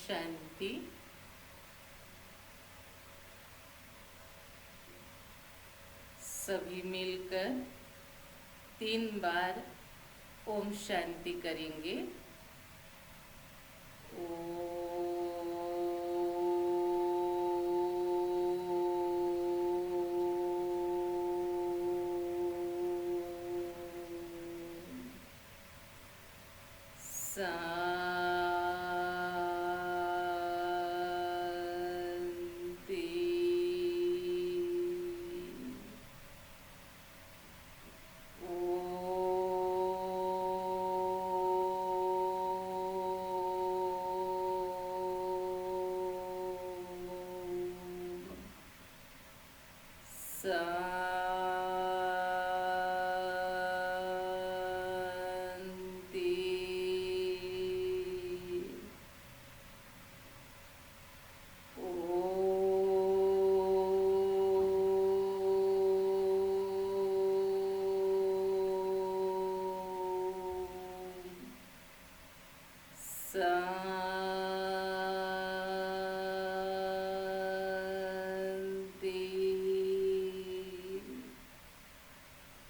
शांति। सभी मिलकर 3 बार ओम शांति करेंगे।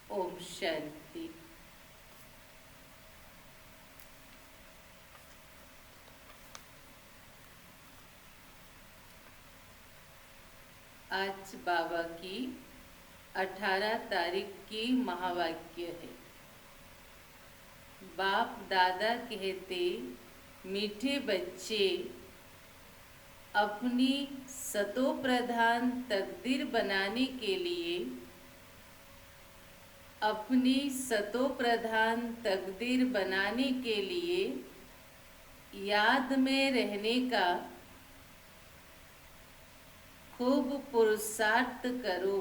ओम शांति। आज बाबा की 18 तारीख की महावाक्य है। बाप दादा कहते, मीठे बच्चे, अपनी सतो प्रधान तकदीर बनाने के लिए याद में रहने का खूब पुरुषार्थ करो।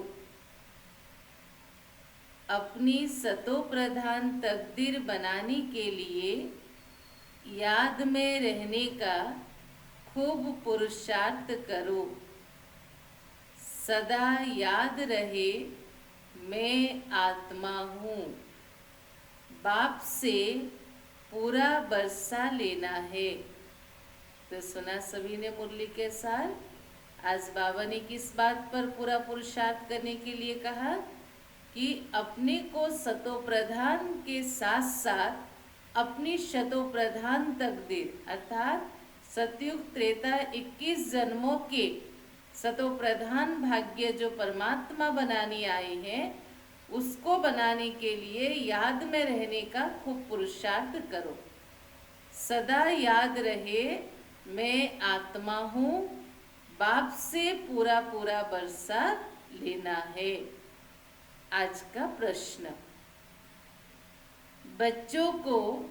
अपनी सतो प्रधान तकदीर बनाने के लिए याद में रहने का खूब पुरुषार्थ करो। सदा याद रहे मैं आत्मा हूँ। बाप से पूरा बरसा लेना है। तो सुना सभी ने मुरली के साथ। आज बाबा ने किस बात पर पूरा पुरुषार्थ करने के लिए कहा कि अपने को सतो प्रधान के साथ साथ अपनी शतो प्रधान तकदीर अर्थात सतयुग त्रेता 21 जन्मों के सतो प्रधान भाग्य जो परमात्मा बनाने आए हैं उसको बनाने के लिए याद में रहने का खूब पुरुषार्थ करो। सदा याद रहे मैं आत्मा हूँ। बाप से पूरा पूरा बरसा लेना है। आज का प्रश्न, बच्चों को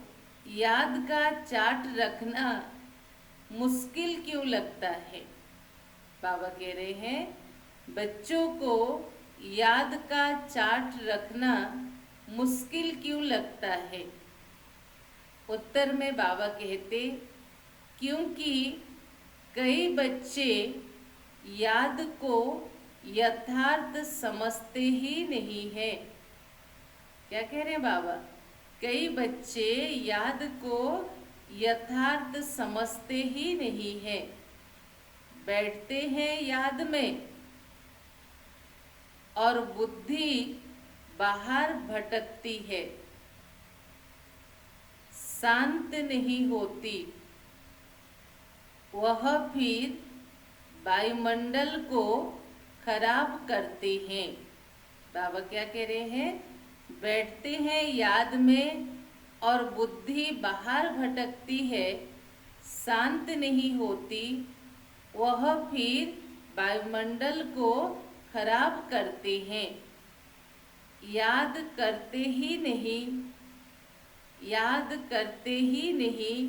याद का चार्ट रखना मुश्किल क्यों लगता है? बाबा कह रहे हैं, बच्चों को याद का चार्ट रखना मुश्किल क्यों लगता है? उत्तर में बाबा कहते, क्योंकि कई बच्चे याद को यथार्थ समझते ही नहीं है। क्या कह रहे हैं बाबा? कई बच्चे याद को यथार्थ समझते ही नहीं है। बैठते हैं याद में और बुद्धि बाहर भटकती है, शांत नहीं होती। वह फिर वायुमंडल को खराब करते हैं। बाबा क्या कह रहे हैं? बैठते हैं याद में और बुद्धि बाहर भटकती है, शांत नहीं होती। वह फिर वायुमंडल को खराब करते हैं। याद करते ही नहीं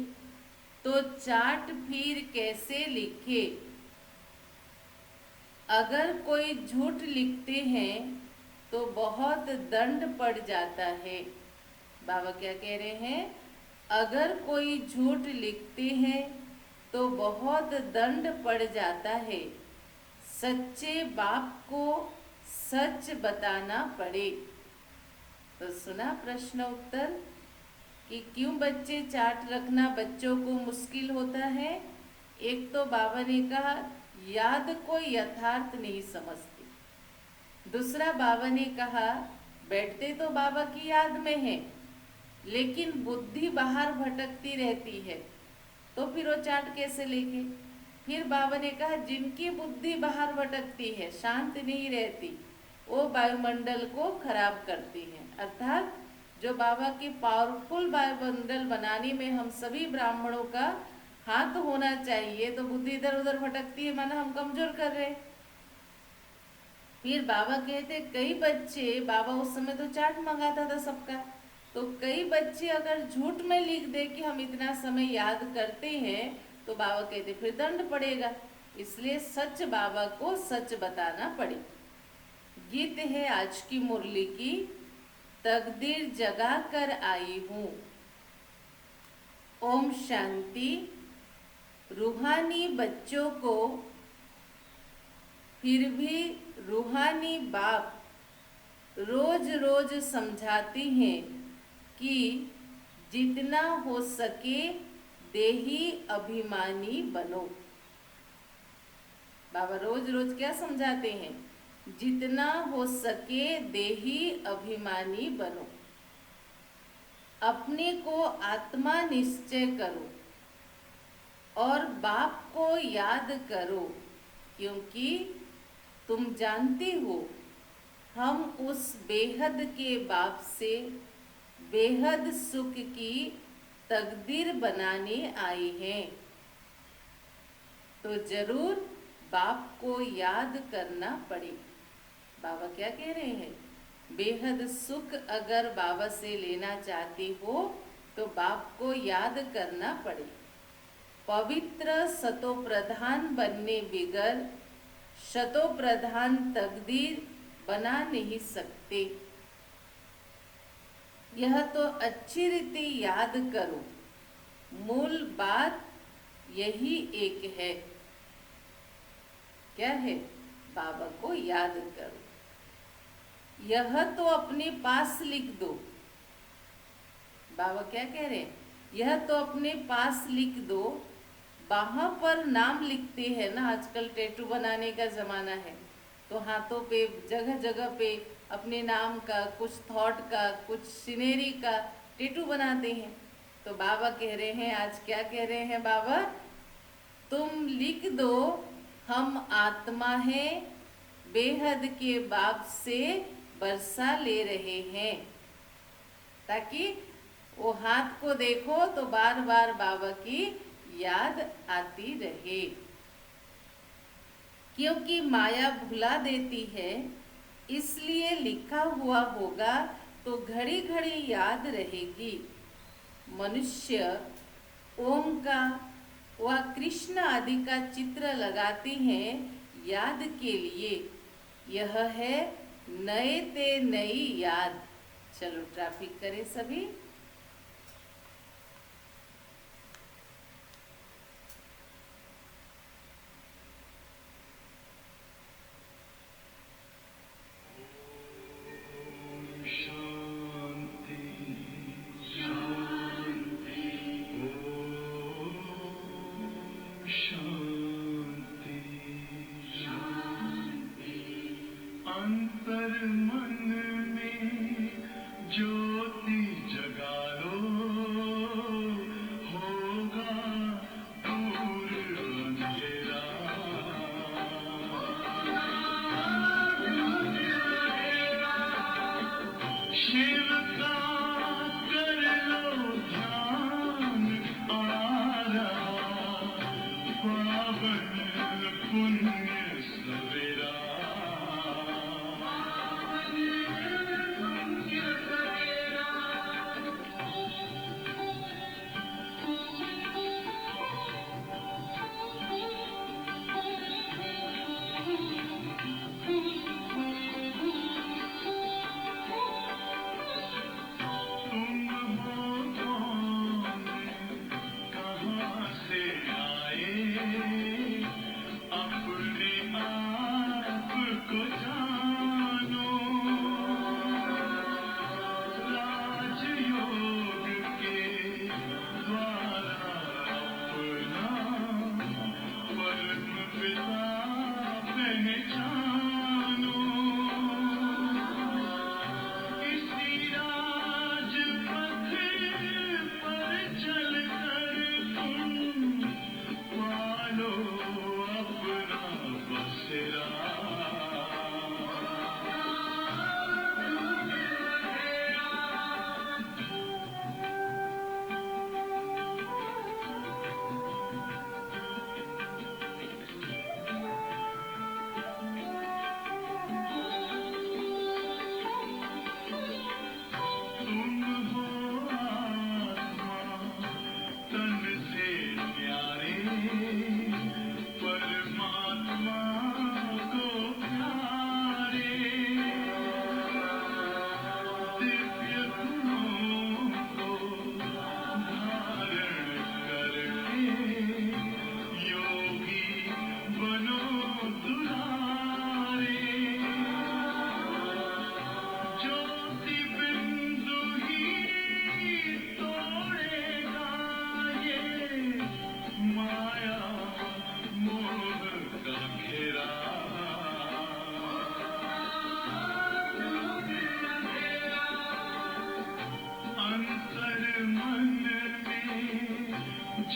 तो चार्ट फिर कैसे लिखे? अगर कोई झूठ लिखते हैं तो बहुत दंड पड़ जाता है। बाबा क्या कह रहे हैं? अगर कोई झूठ लिखते हैं तो बहुत दंड पड़ जाता है। सच्चे बाप को सच बताना पड़े। तो सुना प्रश्न उत्तर कि क्यों बच्चे चार्ट रखना बच्चों को मुश्किल होता है? एक तो बाबा ने कहा याद को यथार्थ नहीं समझती। दूसरा बाबा ने कहा बैठते तो बाबा की याद में है, लेकिन बुद्धि बाहर भटकती रहती है, तो फिर वो चाट कैसे लेंगे। फिर बाबा ने कहा जिनकी बुद्धि बाहर भटकती है, शांत नहीं रहती, वो वायुमंडल को खराब करती है। अर्थात जो बाबा की पावरफुल वायुमंडल बनाने में हम सभी ब्राह्मणों का हाथ होना चाहिए, तो बुद्धि इधर उधर भटकती है, माना हम कमजोर कर रहे। फिर बाबा कहते कई बच्चे, बाबा उस समय तो चाट मंगाता था सबका, तो कई बच्चे अगर झूठ में लिख दे कि हम इतना समय याद करते हैं, तो बाबा कहते फिर दंड पड़ेगा। इसलिए सच बाबा को सच बताना पड़े। गीत है आज की मुरली की, तकदीर जगा कर आई हूँ। ओम शांति। रूहानी बच्चों को फिर भी रूहानी बाप रोज रोज समझाती हैं कि जितना हो सके देही अभिमानी बनो। बाबा रोज रोज क्या समझाते हैं? जितना हो सके देही अभिमानी बनो, अपने को आत्मा निश्चय करो और बाप को याद करो, क्योंकि तुम जानती हो हम उस बेहद के बाप से बेहद सुख की तकदीर बनाने आए हैं। तो जरूर बाप को याद करना पड़े। बाबा क्या कह रहे हैं? बेहद सुख अगर बाबा से लेना चाहती हो तो बाप को याद करना पड़े। पवित्र सतो प्रधान बनने बिगर शतो प्रधान तकदीर बना नहीं सकते। यह तो अच्छी रीति याद करो, मूल बात यही एक है। क्या है? बाबा को याद करो। यह तो अपने पास लिख दो। बाबा क्या कह रहे हैं? यह तो अपने पास लिख दो। वहां पर नाम लिखते हैं ना, आजकल टैटू बनाने का जमाना है, तो हाथों पे जगह जगह पे अपने नाम का, कुछ थॉट का, कुछ सीनरी का टैटू बनाते हैं। तो बाबा कह रहे हैं, आज क्या कह रहे हैं बाबा? तुम लिख दो हम आत्मा हैं, बेहद के बाप से बरसा ले रहे हैं, ताकि वो हाथ को देखो तो बार बार बाबा की याद आती रहे। क्योंकि माया भुला देती है, इसलिए लिखा हुआ होगा तो घड़ी घड़ी याद रहेगी। मनुष्य ओम का व कृष्ण आदि का चित्र लगाते हैं याद के लिए। यह है नए ते नई याद। चलो ट्रैफिक करें सभी। अंतर मन में ज्योति जगा लो, होगा दूर अंधेरा। शिव का कर लो ध्यान, आ रहा पावन पुण्य सवेरा।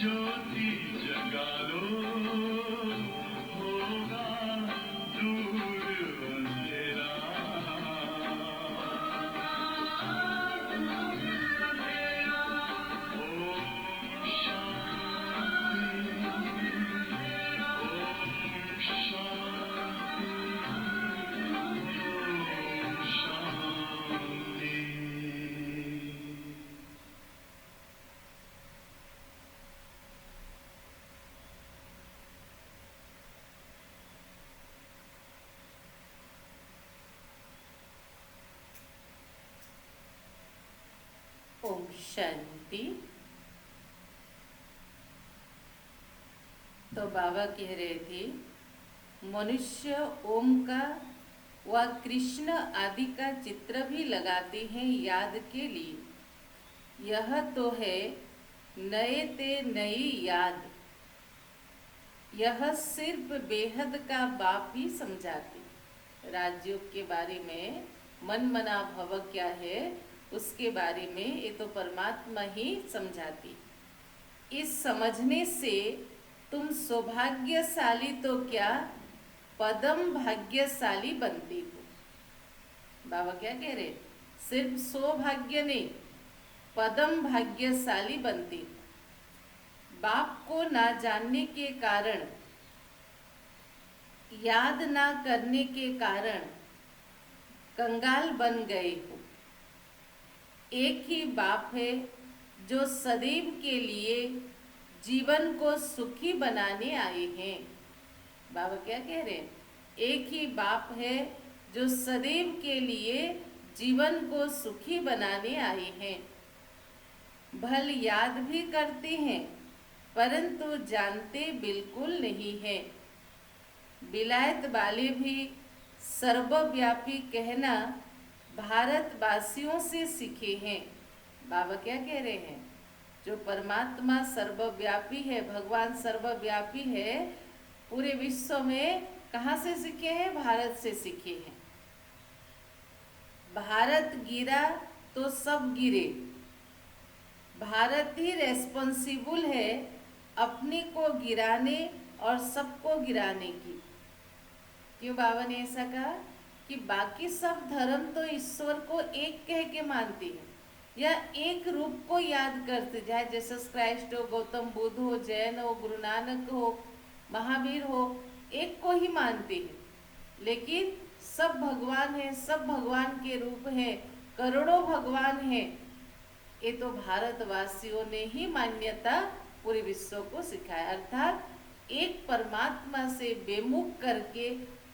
ज्योति जगा लो, होगा दूर अंधेरा। ओम शांति, ओम शांति, ओम शांति। ओम शांति। तो बाबा कह रहे थे, मनुष्य ओम का व कृष्ण आदि का चित्र भी लगाते हैं याद के लिए। यह तो है नए ते नई याद। यह सिर्फ बेहद का बाप ही समझाते। राजयोग के बारे में मन मना भव क्या है उसके बारे में ये तो परमात्मा ही समझाती। इस समझने से तुम सौभाग्यशाली तो क्या पदम भाग्यशाली बनती हो। बाबा क्या कह रहे, सिर्फ सौभाग्य नहीं पदम भाग्यशाली बनती हो। बाप को ना जानने के कारण, याद ना करने के कारण कंगाल बन गए हो। एक ही बाप है जो सदैव के लिए जीवन को सुखी बनाने आए हैं। बाबा क्या कह रहे हैं, एक ही बाप है जो सदैव के लिए जीवन को सुखी बनाने आए हैं। भल याद भी करते हैं परंतु जानते बिल्कुल नहीं है। विलायत वाले भी सर्वव्यापी कहना भारतवासियों से सीखे हैं। बाबा क्या कह रहे हैं, जो परमात्मा सर्वव्यापी है, भगवान सर्वव्यापी है, पूरे विश्व में कहाँ से सीखे हैं, भारत से सीखे हैं। भारत गिरा तो सब गिरे। भारत ही रेस्पॉन्सिबल है अपने को गिराने और सबको गिराने की। क्यों बाबा ने ऐसा कहा कि बाकी सब धर्म तो ईश्वर को एक कह के मानते हैं या एक रूप को याद करते, चाहे जीसस क्राइस्ट हो, गौतम बुद्ध हो, जैन हो, गुरु नानक हो, महावीर हो, एक को ही मानते हैं। लेकिन सब भगवान हैं, सब भगवान के रूप हैं, करोड़ों भगवान हैं। ये तो भारतवासियों ने ही मान्यता पूरे विश्व को सिखाया। अर्थात एक परमात्मा से बेमुख करके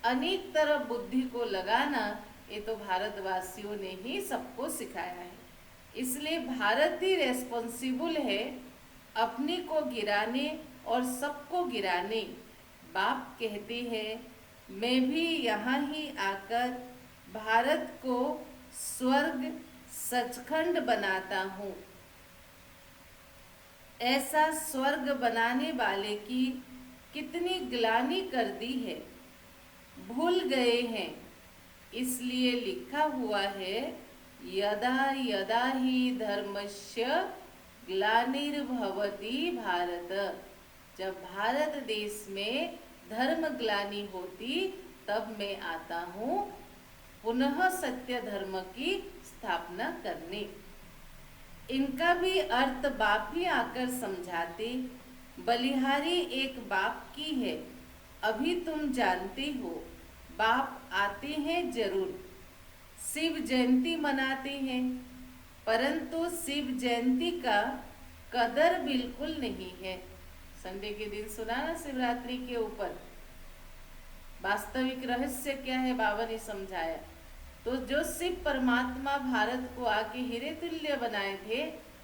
अनेक तरह बुद्धि को लगाना, ये तो भारतवासियों ने ही सबको सिखाया है। इसलिए भारत ही रेस्पॉन्सिबल है अपने को गिराने और सबको गिराने। बाप कहते हैं, मैं भी यहाँ ही आकर भारत को स्वर्ग सचखंड बनाता हूँ। ऐसा स्वर्ग बनाने वाले की कितनी ग्लानि कर दी है, भूल गए हैं। इसलिए लिखा हुआ है, यदा यदा ही धर्मस्य ग्लानिर्भवति भारत। जब भारत देश में धर्म ग्लानि होती तब मैं आता हूँ पुनः सत्य धर्म की स्थापना करने। इनका भी अर्थ बाप ही आकर समझाते। बलिहारी एक बाप की है, अभी तुम जानते हो। बाप आते हैं जरूर, शिव जयंती मनाते हैं, परंतु शिव जयंती का कदर बिल्कुल नहीं है। संडे के दिन सुना ना शिवरात्रि के ऊपर, वास्तविक रहस्य क्या है बाबा ने समझाया। तो जो शिव परमात्मा भारत को आके हीरे तुल्य बनाए थे,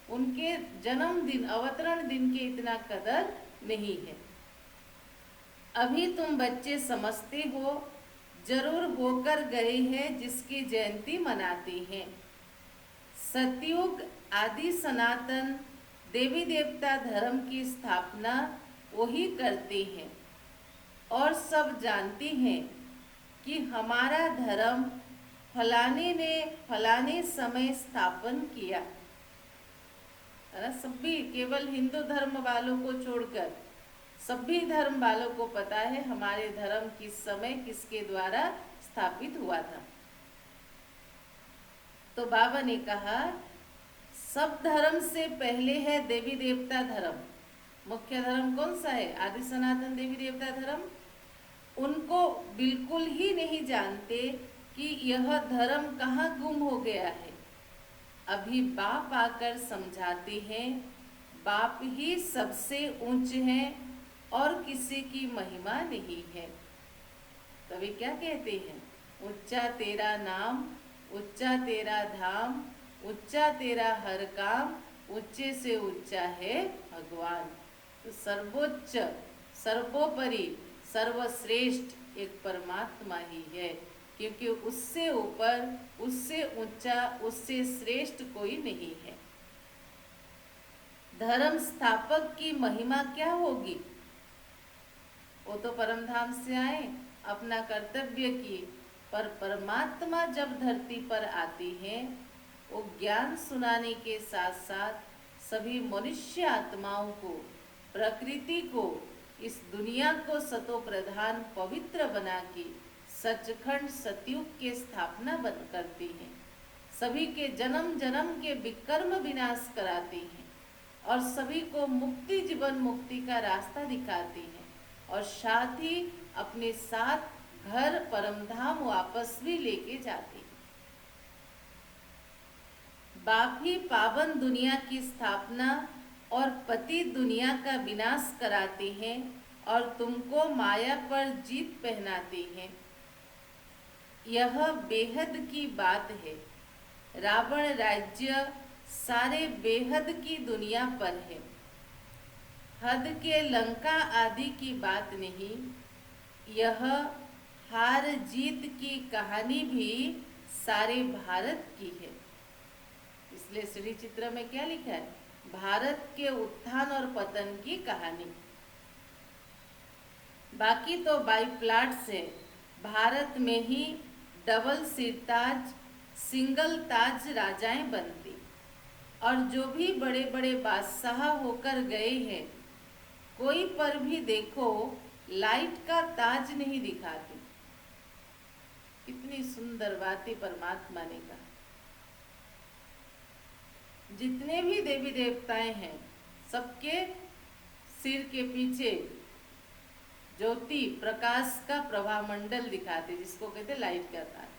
उनके जन्मदिन अवतरण दिन के इतना कदर नहीं है। अभी तुम बच्चे समझते हो, जरूर होकर गए हैं जिसकी जयंती मनाते हैं। सतयुग आदि सनातन देवी देवता धर्म की स्थापना वही करते हैं और सब जानते हैं कि हमारा धर्म फलाने ने फलाने समय स्थापन किया। है ना। सभी, केवल हिंदू धर्म वालों को छोड़कर सभी धर्म वालों को पता है हमारे धर्म किस समय किसके द्वारा स्थापित हुआ था। तो बाबा ने कहा सब धर्म से पहले है देवी देवता धर्म। मुख्य धर्म कौन सा है? आदि सनातन देवी देवता धर्म। उनको बिल्कुल ही नहीं जानते कि यह धर्म कहाँ गुम हो गया है। अभी बाप आकर समझाते हैं बाप ही सबसे ऊंच हैं और किसी की महिमा नहीं है। कवि क्या कहते हैं? ऊंचा तेरा नाम, ऊंचा तेरा धाम, ऊंचा तेरा हर काम, ऊंचे से ऊंचा है भगवान। तो सर्वोच्च, सर्वोपरि, सर्वश्रेष्ठ एक परमात्मा ही है, क्योंकि उससे ऊपर, उससे ऊंचा, उससे श्रेष्ठ कोई नहीं है। धर्म स्थापक की महिमा क्या होगी? वो तो परम धाम से आए, अपना कर्तव्य किए, पर परमात्मा जब धरती पर आती हैं वो ज्ञान सुनाने के साथ साथ सभी मनुष्य आत्माओं को, प्रकृति को, इस दुनिया को सतो प्रधान पवित्र बना के सचखंड सतयुग के स्थापना बन करती हैं। सभी के जन्म जन्म के विकर्म विनाश कराती हैं और सभी को मुक्ति, जीवन मुक्ति का रास्ता दिखाती हैं और साथ ही अपने साथ घर परमधाम वापस भी लेके जाती हैं। बाप ही पावन दुनिया की स्थापना और पति दुनिया का विनाश कराते हैं और तुमको माया पर जीत पहनाते हैं। यह बेहद की बात है। रावण राज्य सारे बेहद की दुनिया पर है, हद के लंका आदि की बात नहीं। यह हार जीत की कहानी भी सारे भारत की है। इसलिए श्री चित्र में क्या लिखा है? भारत के उत्थान और पतन की कहानी। बाकी तो बाई प्लाट से भारत में ही डबल सिरताज, सिंगल ताज राजाएं बनती और जो भी बड़े बड़े बादशाह होकर गए हैं, कोई पर भी देखो लाइट का ताज नहीं दिखाती। कितनी सुंदर बातें परमात्मा ने कहा। जितने भी देवी देवताएं हैं सबके सिर के पीछे ज्योति प्रकाश का प्रभा मंडल दिखाते, जिसको कहते लाइट का ताज।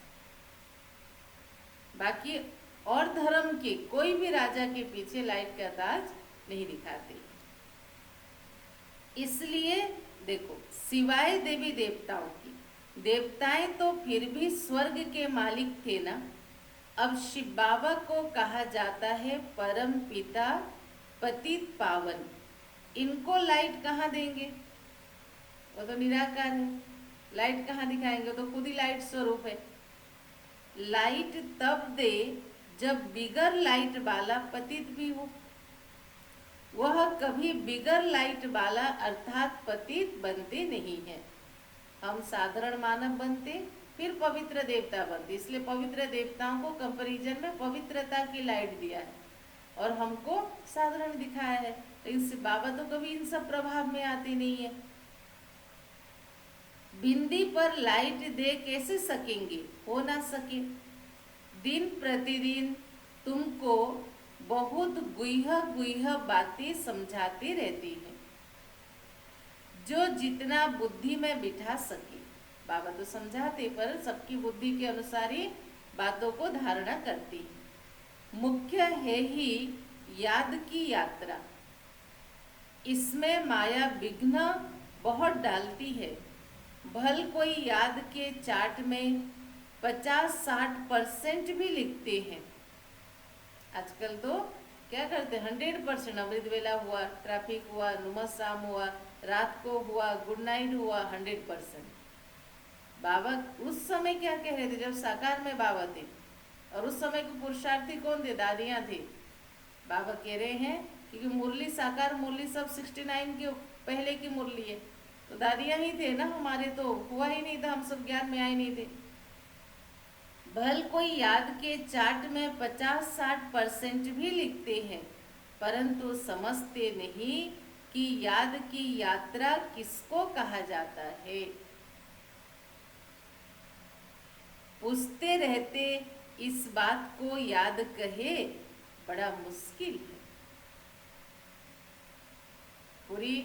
बाकी और धर्म के कोई भी राजा के पीछे लाइट का ताज नहीं दिखाते। इसलिए देखो, सिवाय देवी देवताओं की, देवताएं तो फिर भी स्वर्ग के मालिक थे ना। अब शिव बाबा को कहा जाता है परम पिता पतित पावन। इनको लाइट कहाँ देंगे? वो तो निराकार है, लाइट कहाँ दिखाएंगे? वो तो खुद ही लाइट स्वरूप है। लाइट तब दे जब बिगर लाइट वाला पतित भी हो। वह कभी बिगर लाइट वाला अर्थात पतित बनते नहीं है। हम साधारण मानव बनते, फिर पवित्र देवता बनते। इसलिए पवित्र देवताओं को कंपैरिजन में पवित्रता की लाइट दिया है और हमको साधारण दिखाया है। लेकिन बाबा तो कभी इन सब प्रभाव में आते नहीं है। बिंदी पर लाइट दे कैसे सकेंगे? हो ना सके। दिन प्रतिदिन तुमको बहुत गुह्य गुह्य बातें समझाते रहती हैं, जो जितना बुद्धि में बिठा सके। बाबा तो समझाते, पर सबकी बुद्धि के अनुसार ही बातों को धारणा करती है। मुख्य है ही याद की यात्रा। इसमें माया विघ्न बहुत डालती है। भल कोई याद के चार्ट में 50-60% भी लिखते हैं। आजकल तो क्या करते हैं? 100%। अमृत वेला हुआ, ट्रैफिक हुआ, नुमा शाम हुआ, रात को हुआ, गुड नाइट हुआ, 100%। बाबा उस समय क्या कह रहे थे जब साकार में बाबा थे? और उस समय के पुरुषार्थी कौन थे? दादियाँ थे। बाबा कह रहे हैं क्योंकि मुरली, साकार मुरली सब 69 के पहले की मुरली है, तो दादियाँ ही थे ना हमारे। तो हुआ ही नहीं था, हम सब ज्ञान में आए नहीं थे। भल कोई याद के चार्ट में 50-60% भी लिखते हैं, परंतु समझते नहीं कि याद की यात्रा किसको कहा जाता है। पूछते रहते इस बात को याद कहे, बड़ा मुश्किल है। पूरी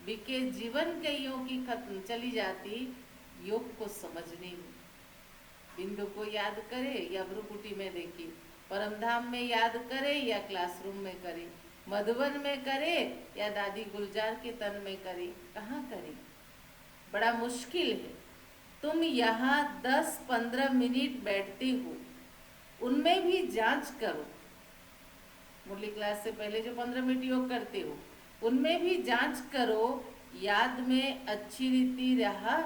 बीके जीवन कईयों की खत्म चली जाती योग को समझने में। बिंदु को याद करे या भ्रुकुटी में देखिए, परमधाम में याद करे या क्लासरूम में करे, मधुबन में करे या दादी गुलजार के तन में करे, कहाँ करे? बड़ा मुश्किल है। तुम यहाँ 10-15 मिनट बैठते हो, उनमें भी जांच करो। मुरली क्लास से पहले जो 15 मिनट योग करते हो, उनमें भी जांच करो, याद में अच्छी रीति रहा।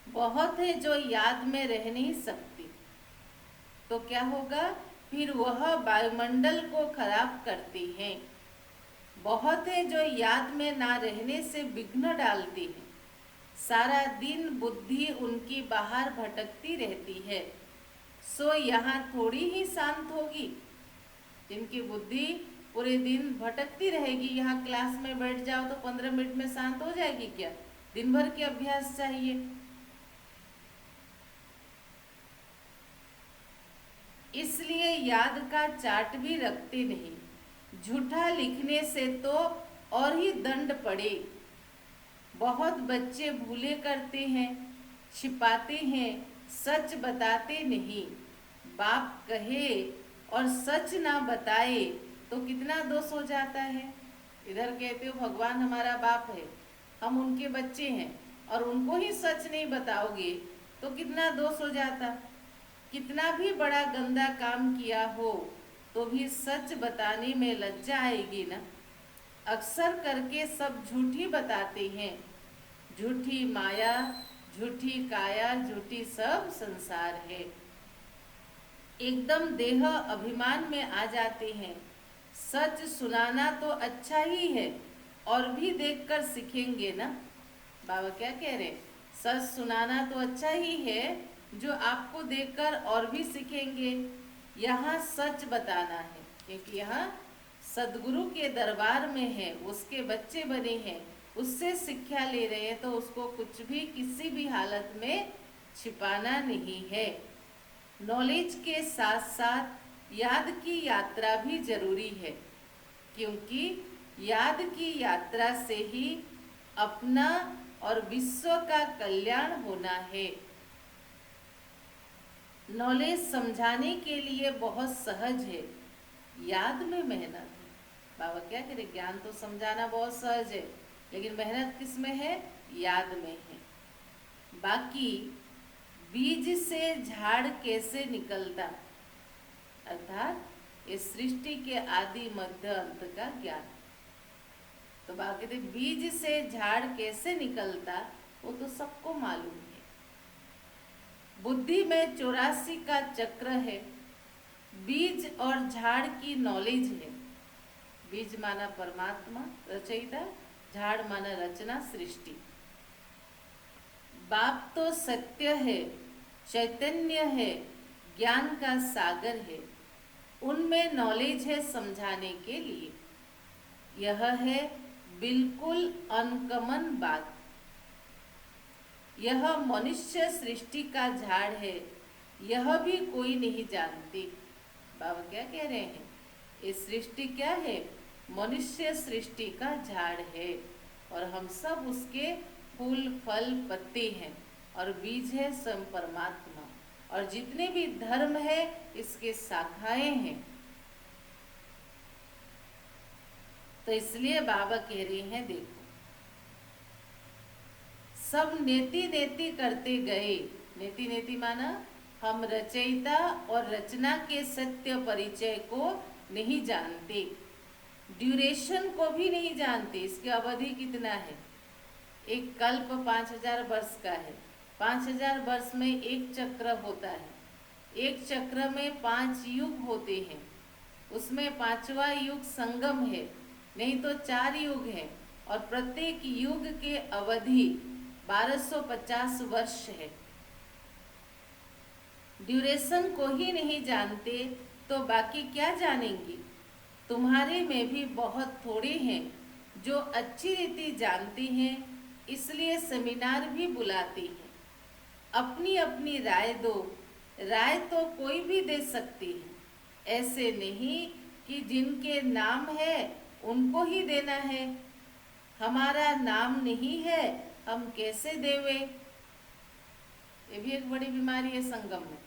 बहुत है जो याद में रह नहीं सकती, तो क्या होगा? फिर वह वायुमंडल को खराब करती हैं। बहुत है जो याद में ना रहने से विघ्न डालती है। सारा दिन बुद्धि उनकी बाहर भटकती रहती है, सो यहाँ थोड़ी ही शांत होगी। जिनकी बुद्धि पूरे दिन भटकती रहेगी, यहाँ क्लास में बैठ जाओ तो 15 मिनट में शांत हो जाएगी क्या? दिन भर के अभ्यास चाहिए। इसलिए याद का चार्ट भी रखते नहीं। झूठा लिखने से तो और ही दंड पड़े। बहुत बच्चे भूले करते हैं, छिपाते हैं, सच बताते नहीं। बाप कहे और सच ना बताए तो कितना दोष हो जाता है। इधर कहते हो भगवान हमारा बाप है, हम उनके बच्चे हैं, और उनको ही सच नहीं बताओगे तो कितना दोष हो जाता। कितना भी बड़ा गंदा काम किया हो तो भी सच बताने में लज्जा आएगी ना। अक्सर करके सब झूठी बताते हैं। झूठी माया, झूठी काया, झूठी सब संसार है। एकदम देह अभिमान में आ जाते हैं। सच सुनाना तो अच्छा ही है, और भी देखकर सीखेंगे ना। बाबा क्या कह रहे हैं? सच सुनाना तो अच्छा ही है, जो आपको देखकर और भी सीखेंगे। यहाँ सच बताना है, क्योंकि यहाँ सदगुरु के दरबार में है, उसके बच्चे बने हैं, उससे शिक्षा ले रहे हैं, तो उसको कुछ भी किसी भी हालत में छिपाना नहीं है। नॉलेज के साथ साथ याद की यात्रा भी जरूरी है, क्योंकि याद की यात्रा से ही अपना और विश्व का कल्याण होना है। नॉलेज समझाने के लिए बहुत सहज है, याद में मेहनत है। बाबा क्या कह रहे? ज्ञान तो समझाना बहुत सहज है, लेकिन मेहनत किस में है? याद में है। बाकी बीज से झाड़ कैसे निकलता, अर्थात इस सृष्टि के आदि मध्य अंत का ज्ञान। तो बाबा कहते बीज से झाड़ कैसे निकलता, वो तो सबको मालूम है। बुद्धि में 84 का चक्र है। बीज और झाड़ की नॉलेज है। बीज माना परमात्मा रचयिता, झाड़ माना रचना सृष्टि। बाप तो सत्य है, चैतन्य है, ज्ञान का सागर है। उनमें नॉलेज है समझाने के लिए। यह है बिल्कुल अनकमन बात। यह मनुष्य सृष्टि का झाड़ है, यह भी कोई नहीं जानती। बाबा क्या कह रहे हैं? ये सृष्टि क्या है? मनुष्य सृष्टि का झाड़ है, और हम सब उसके फूल फल पत्ते हैं, और बीज है स्वयं परमात्मा, और जितने भी धर्म है इसके शाखाएं हैं। तो इसलिए बाबा कह रहे हैं देखो, सब नेति नेति करते गए। नेति नेति माना हम रचयिता और रचना के सत्य परिचय को नहीं जानते, ड्यूरेशन को भी नहीं जानते। इसकी अवधि कितना है? एक कल्प 5000 वर्ष का है। 5000 वर्ष में एक चक्र होता है। एक चक्र में 5 युग होते हैं, उसमें 5वां युग संगम है, नहीं तो 4 युग है, और प्रत्येक युग के अवधि 1250 वर्ष है। ड्यूरेशन को ही नहीं जानते, तो बाकी क्या जानेंगी। तुम्हारे में भी बहुत थोड़े हैं जो अच्छी रीति जानते हैं, इसलिए सेमिनार भी बुलाते हैं। अपनी अपनी राय दो। राय तो कोई भी दे सकती है, ऐसे नहीं कि जिनके नाम है उनको ही देना है। हमारा नाम नहीं है, हम कैसे देवे। ये भी एक बड़ी बीमारी है संगम में।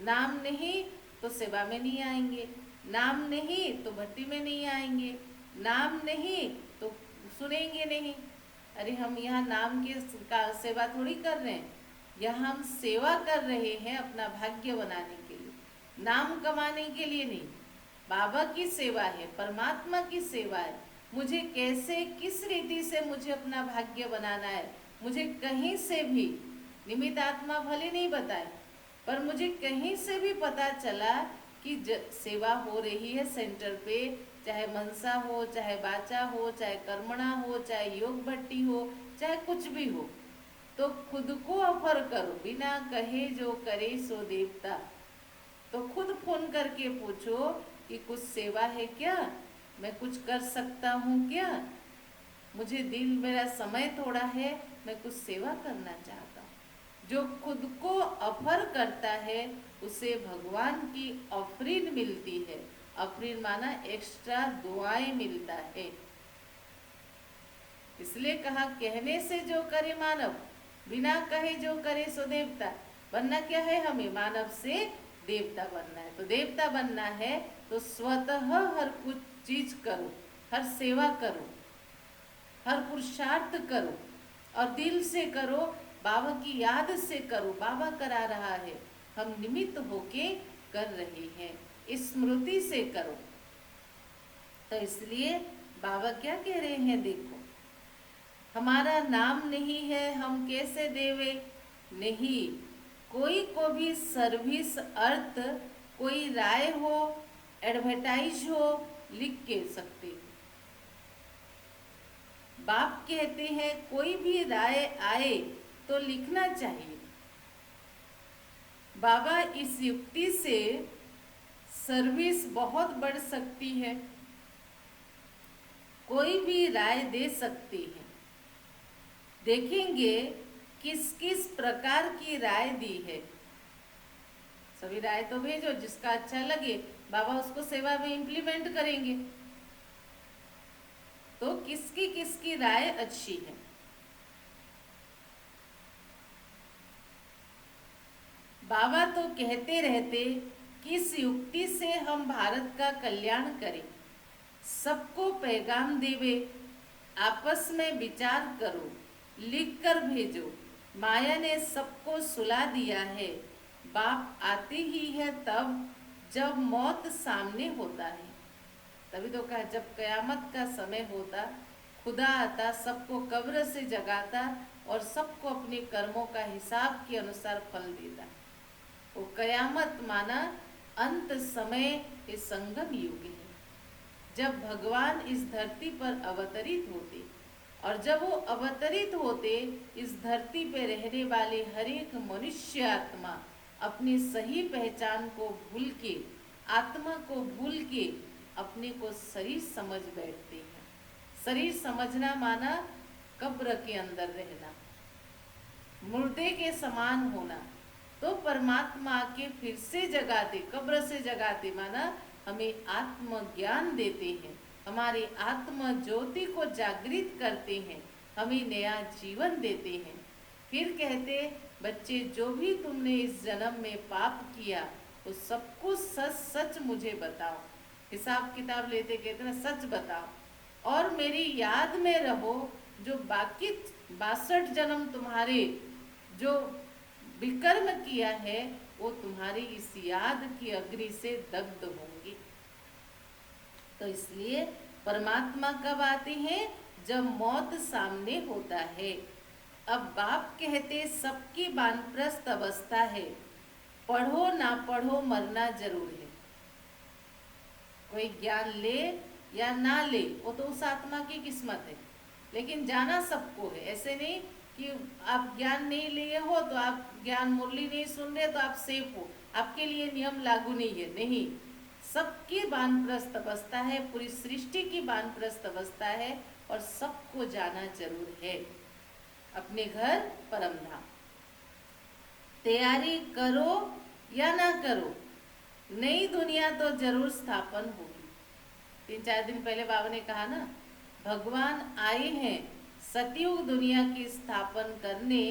नाम नहीं तो सेवा में नहीं आएंगे, नाम नहीं तो भक्ति में नहीं आएंगे, नाम नहीं तो सुनेंगे नहीं। अरे हम यहाँ नाम की सेवा थोड़ी कर रहे हैं, यहाँ हम सेवा कर रहे हैं अपना भाग्य बनाने के लिए, नाम कमाने के लिए नहीं। बाबा की सेवा है, परमात्मा की सेवा है। मुझे कैसे किस रीति से मुझे अपना भाग्य बनाना है, मुझे कहीं से भी निमित्त आत्मा भले नहीं बताए, पर मुझे कहीं से भी पता चला कि सेवा हो रही है सेंटर पे, चाहे मनसा हो, चाहे वाचा हो, चाहे कर्मणा हो, चाहे योग भट्टी हो, चाहे कुछ भी हो, तो खुद को ऑफर करो। बिना कहे जो करे सो देवता। तो खुद फोन करके पूछो कि कुछ सेवा है क्या, मैं कुछ कर सकता हूँ क्या, मुझे दिल मेरा समय थोड़ा है, मैं कुछ सेवा करना चाहता हूँ। जो खुद को ऑफर करता है उसे भगवान की ऑफरिंग मिलती है। ऑफरिंग माना एक्स्ट्रा दुआएं मिलता है। इसलिए कहा कहने से जो करे मानव, बिना कहे जो करे सो देवता। बनना क्या है, हमें मानव से देवता बनना है। तो देवता बनना है तो स्वतः हर कुछ चीज करो, हर सेवा करो, हर पुरुषार्थ करो, और दिल से करो, बाबा की याद से करो। बाबा करा रहा है, हम निमित्त होके कर रहे हैं, स्मृति से करो। तो इसलिए बाबा क्या कह रहे हैं, देखो हमारा नाम नहीं है, हम कैसे देवे। नहीं, कोई को भी सर्विस अर्थ कोई राय हो, एडवर्टाइज हो, लिख के सकते हो। बाप कहते हैं कोई भी राय आए तो लिखना चाहिए। बाबा इस युक्ति से सर्विस बहुत बढ़ सकती है, कोई भी राय दे सकते हैं। देखेंगे किस किस प्रकार की राय दी है। सभी राय तो भेजो, जिसका अच्छा लगे बाबा उसको सेवा में इम्प्लीमेंट करेंगे। तो किसकी किसकी राय अच्छी है। बाबा तो कहते रहते किस युक्ति से हम भारत का कल्याण करें, सबको पैगाम देवे, आपस में विचार करो, लिख कर भेजो। माया ने सबको सुला दिया है, बाप आते ही है तब जब मौत सामने होता है। तभी तो कहा जब कयामत का समय होता, खुदा आता, सबको कब्र से जगाता और सबको अपने कर्मों का हिसाब के अनुसार फल देता। वो कयामत माना अंत समय, ये संगम युग है, जब भगवान इस धरती पर अवतरित होते। और जब वो अवतरित होते, इस धरती पे रहने वाले हर एक मनुष्य आत्मा अपनी सही पहचान को भूल के, आत्मा को भूल के अपने को शरीर समझ बैठते हैं। शरीर समझना माना कब्र के अंदर रहना, मुर्दे के समान होना। तो परमात्मा के फिर से जगाते, कब्र से जगाते माना हमें आत्मज्ञान देते हैं, हमारी आत्म ज्योति को जागृत करते हैं, हमें नया जीवन देते हैं। फिर कहते बच्चे जो भी तुमने इस जन्म में पाप किया वो सब कुछ सच सच मुझे बताओ। हिसाब किताब लेते कहते ना सच बताओ और मेरी याद में रहो। जो बाकी 62 जन्म तुम्हारे जो विकर्म किया है वो तुम्हारी इस याद की अग्नि से दग्ध होंगी। तो इसलिए परमात्मा कब आते हैं, जब मौत सामने होता है। अब बाप कहते सबकी वानप्रस्थ अवस्था है, पढ़ो ना पढ़ो मरना जरूर है। कोई ज्ञान ले या ना ले वो तो उस आत्मा की किस्मत है, लेकिन जाना सबको है। ऐसे नहीं कि आप ज्ञान नहीं लिए हो तो आप ज्ञान मुरली नहीं सुन रहे तो आप सेफ हो, आपके लिए नियम लागू नहीं है। नहीं, सबकी वानप्रस्थ अवस्था है, पूरी सृष्टि की वानप्रस्थ अवस्था है और सबको जाना जरूर है अपने घर परम धाम। तैयारी करो या ना करो, नई दुनिया तो जरूर स्थापन होगी। 3-4 दिन पहले बाबा ने कहा ना, भगवान आए हैं सतयुग दुनिया की स्थापन करने।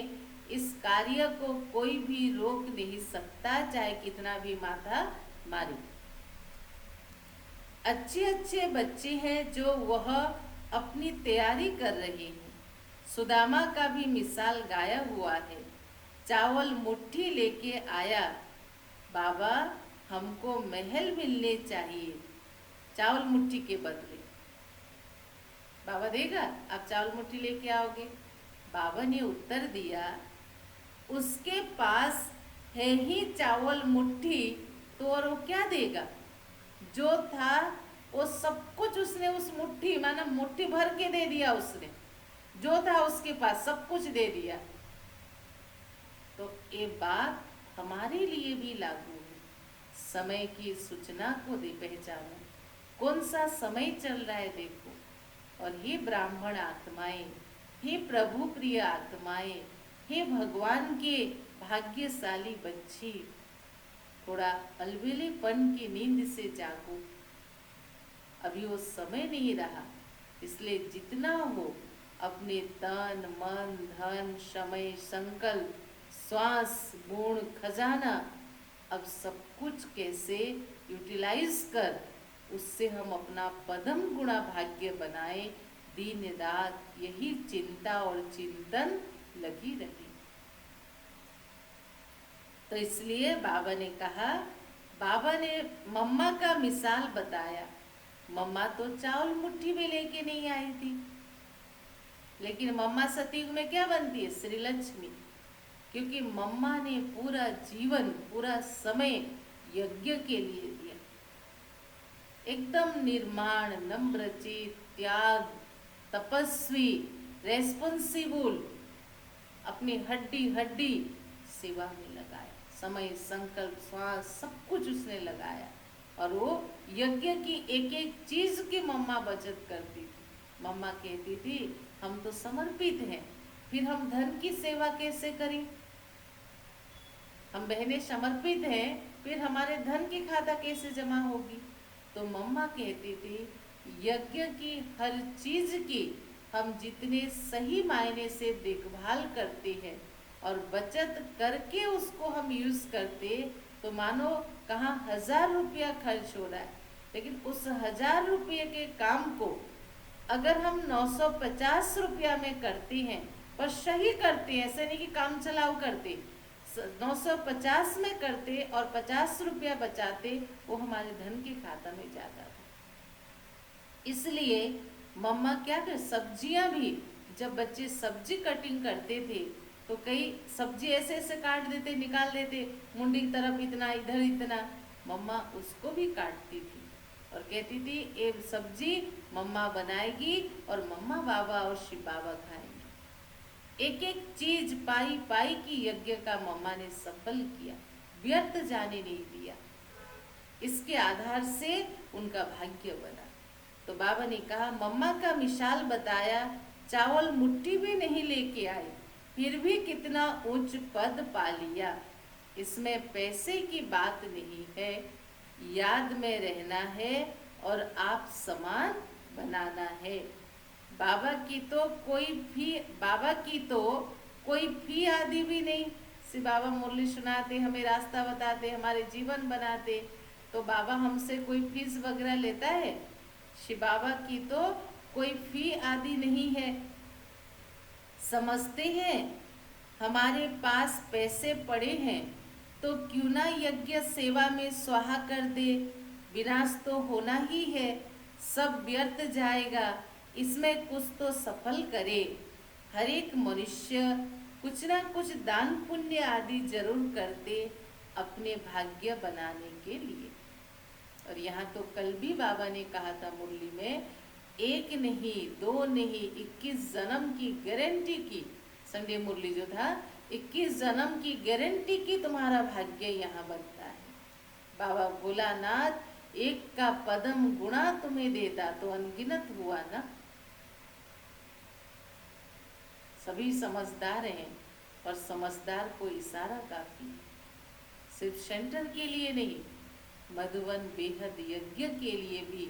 इस कार्य को कोई भी रोक नहीं सकता, चाहे कितना भी माथा मारे। अच्छे अच्छे बच्चे हैं जो वह अपनी तैयारी कर रहे हैं। सुदामा का भी मिसाल गाया हुआ है। चावल मुट्ठी लेके आया, बाबा हमको महल मिलने चाहिए, चावल मुट्ठी के बदले। बाबा देगा, आप चावल मुट्ठी लेके आओगे? बाबा ने उत्तर दिया, उसके पास है ही चावल मुट्ठी, तो और वो क्या देगा? जो था वो सब कुछ उसने उस मुट्ठी, माना मुट्ठी भर के दे दिया उसने, जो था उसके पास सब कुछ दे दिया। तो ये बात हमारे लिए भी लागू है। समय की सूचना को दे पहचानो, कौन सा समय चल रहा है देखो। और हे ब्राह्मण आत्माएं, हे प्रभु प्रिय आत्माएं, हे भगवान के भाग्यशाली बच्ची, थोड़ा अलबेलेपन की नींद से जागो। अभी वो समय नहीं रहा, इसलिए जितना हो अपने तन मन धन समय संकल्प श्वास गुण खजाना, अब सब कुछ कैसे यूटिलाइज कर उससे हम अपना पदम गुणा भाग्य बनाए। दिन रात यही चिंता और चिंतन लगी रही। तो इसलिए बाबा ने कहा, बाबा ने मम्मा का मिसाल बताया। मम्मा तो चावल मुट्ठी में लेके नहीं आई थी, लेकिन मम्मा सतयुग में क्या बनती है? श्री लक्ष्मी। क्योंकि मम्मा ने पूरा जीवन पूरा समय यज्ञ के लिए दिया, एकदम निर्माण नम्रचित त्याग तपस्वी रेस्पॉन्सिबल, अपनी हड्डी हड्डी सेवा में लगाया, समय संकल्प श्वास सब कुछ उसने लगाया। और वो यज्ञ की एक एक चीज की मम्मा बचत करती थी। मम्मा कहती थी हम तो समर्पित हैं, फिर हम धन की सेवा कैसे करें? हम बहनें समर्पित हैं, फिर हमारे धन की खाता कैसे जमा होगी? तो मम्मा कहती थी यज्ञ की हर चीज की हम जितने सही मायने से देखभाल करते हैं और बचत करके उसको हम यूज करते, तो मानो कहाँ 1000 रुपया खर्च हो रहा है, लेकिन उस 1000 रुपये के काम को अगर हम 950 रुपया में करते हैं, पर सही करते हैं, ऐसे नहीं कि काम चलाओ करते, 950 में करते और 50 रुपया बचाते, वो हमारे धन के खाता में जाता था। इसलिए मम्मा क्या कर, सब्जियां भी जब बच्चे सब्जी कटिंग करते थे तो कई सब्जी ऐसे ऐसे काट देते, निकाल देते, मुंडी की तरफ इतना इधर इतना, मम्मा उसको भी काटती थी और कहती थी ये सब्जी मम्मा बनाएगी और मम्मा बाबा और शिव बाबा खाएंगे। एक एक चीज पाई पाई की यज्ञ का मम्मा ने सफल किया, व्यर्थ जाने नहीं दिया। इसके आधार से उनका भाग्य बना। तो बाबा ने कहा मम्मा का मिसाल बताया, चावल मुट्ठी भी नहीं लेके आए, फिर भी कितना उच्च पद पा लिया। इसमें पैसे की बात नहीं है, याद में रहना है और आप समान बनाना है। बाबा की तो कोई फी आदि भी नहीं। सिर्फ बाबा मुरली सुनाते, हमें रास्ता बताते, हमारे जीवन बनाते, तो बाबा हमसे कोई फीस वगैरह लेता है? शिव बाबा की तो कोई फी आदि नहीं है। समझते हैं हमारे पास पैसे पड़े हैं तो क्यों ना यज्ञ सेवा में स्वाहा कर दे, विनाश तो होना ही है, सब व्यर्थ जाएगा, इसमें कुछ तो सफल करे। हर एक मनुष्य कुछ ना कुछ दान पुण्य आदि जरूर करते अपने भाग्य बनाने के लिए। और यहाँ तो कल भी बाबा ने कहा था मुरली में, 1 नहीं 2 नहीं 21 जन्म की गारंटी की, संडे मुरली जो था, 21 जन्म की गारंटी की तुम्हारा भाग्य यहाँ बनता है। बाबा भोलानाथ एक का पदम गुणा तुम्हें देता, तो अनगिनत हुआ ना। सभी समझदार हैं, पर समझदार को इशारा काफी, सिर्फ सेंटर के लिए नहीं, मधुवन बेहद यज्ञ के लिए भी